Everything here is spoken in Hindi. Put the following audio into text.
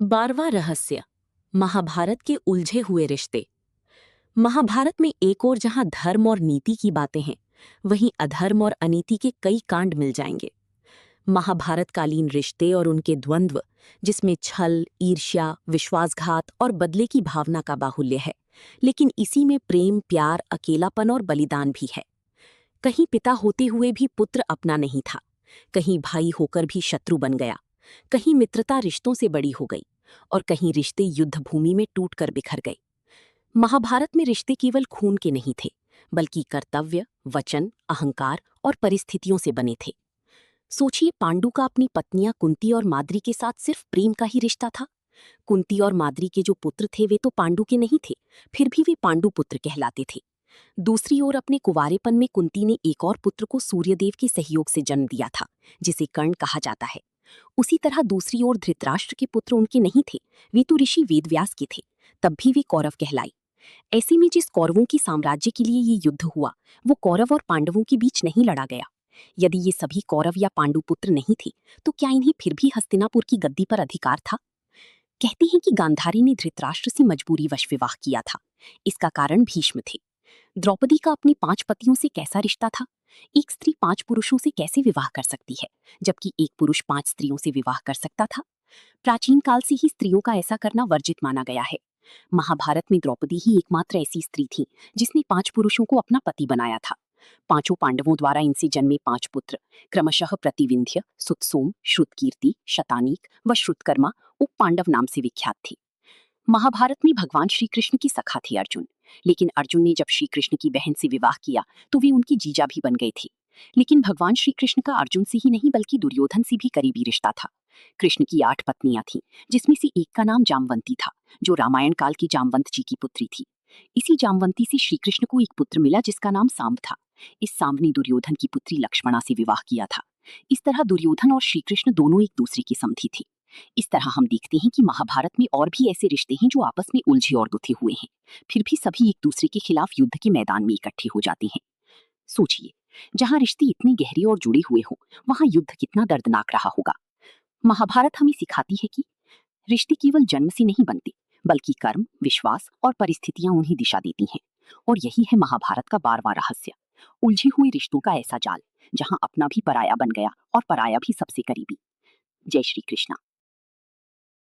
12वां रहस्य, महाभारत के उलझे हुए रिश्ते। महाभारत में एक ओर जहां धर्म और नीति की बातें हैं, वहीं अधर्म और अनीति के कई कांड मिल जाएंगे। महाभारत कालीन रिश्ते और उनके द्वंद्व, जिसमें छल, ईर्ष्या, विश्वासघात और बदले की भावना का बाहुल्य है, लेकिन इसी में प्रेम, प्यार, अकेलापन और बलिदान भी है। कहीं पिता होते हुए भी पुत्र अपना नहीं था, कहीं भाई होकर भी शत्रु बन गया, कहीं मित्रता रिश्तों से बड़ी हो गई, और कहीं रिश्ते युद्ध भूमि में टूटकर बिखर गए। महाभारत में रिश्ते केवल खून के नहीं थे, बल्कि कर्तव्य, वचन, अहंकार और परिस्थितियों से बने थे। सोचिए, पांडु का अपनी पत्नियां कुंती और माद्री के साथ सिर्फ प्रेम का ही रिश्ता था। कुंती और माद्री के जो पुत्र थे वे तो पांडु के नहीं थे, फिर भी वे पांडु पुत्र कहलाते थे। दूसरी ओर अपने कुंवारेपन में कुंती ने एक और पुत्र को सूर्यदेव के सहयोग से जन्म दिया था, जिसे कर्ण कहा जाता है। उसी तरह दूसरी ओर धृतराष्ट्र के पुत्र उनके नहीं थे, वे तो ऋषि वेदव्यास के थे, तब भी वे कौरव कहलाए। ऐसे में जिस कौरवों की साम्राज्य के लिए ये युद्ध हुआ, वो कौरव और पांडवों के बीच नहीं लड़ा गया। यदि ये सभी कौरव या पांडु पुत्र नहीं थे, तो क्या इन्हें फिर भी हस्तिनापुर की गद्दी पर अधिकार था? कहते हैं कि गांधारी ने धृतराष्ट्र से मजबूरीवश विवाह किया था। इसका कारण भीष्म थे। द्रौपदी का अपनी 5 पतियों से कैसा रिश्ता था? एक स्त्री 5 पुरुषों से कैसे विवाह कर सकती है, जबकि एक पुरुष 5 स्त्रियों से विवाह कर सकता था? प्राचीन काल से ही स्त्रियों का ऐसा करना वर्जित माना गया है। महाभारत में द्रौपदी ही एकमात्र ऐसी स्त्री थी जिसने 5 पुरुषों को अपना पति बनाया था। पांचों पांडवों द्वारा इनसे जन्मे 5 पुत्र क्रमशः प्रतिविंध्य, सुतसोम, श्रुतकीर्ति, शतानीक व श्रुतकर्मा उप पांडव नाम से विख्यात थी। महाभारत में भगवान श्री कृष्ण की सखा थे अर्जुन, लेकिन अर्जुन ने जब श्री कृष्ण की बहन से विवाह किया तो वे उनकी जीजा भी बन गए थे। लेकिन भगवान श्री कृष्ण का अर्जुन से ही नहीं बल्कि दुर्योधन से भी करीबी रिश्ता था। कृष्ण की 8 पत्नियां थीं, जिसमें से एक का नाम जामवंती था, जो रामायण काल की जामवंत जी की पुत्री थी। इसी जामवंती से श्री कृष्ण को एक पुत्र मिला जिसका नाम सांब था। इस सांब ने दुर्योधन की पुत्री लक्ष्मणा से विवाह किया था। इस तरह दुर्योधन और श्री कृष्ण दोनों एक दूसरे के समधी थे। इस तरह हम देखते हैं कि महाभारत में और भी ऐसे रिश्ते हैं जो आपस में उलझे और गुथे हुए हैं, फिर भी सभी एक दूसरे के खिलाफ युद्ध के मैदान में इकट्ठे हो जाते हैं। सोचिए, जहां रिश्ते इतने गहरे और जुड़े हुए हों, वहां युद्ध कितना दर्दनाक रहा होगा। महाभारत हमें सिखाती है कि रिश्ते केवल जन्म से नहीं बनते, बल्कि कर्म, विश्वास और परिस्थितियां उन्हें दिशा देती हैं। और यही है महाभारत का 12वां रहस्य, उलझे हुए रिश्तों का ऐसा जाल, जहां अपना भी पराया बन गया और पराया भी सबसे करीबी। जय श्री कृष्णा।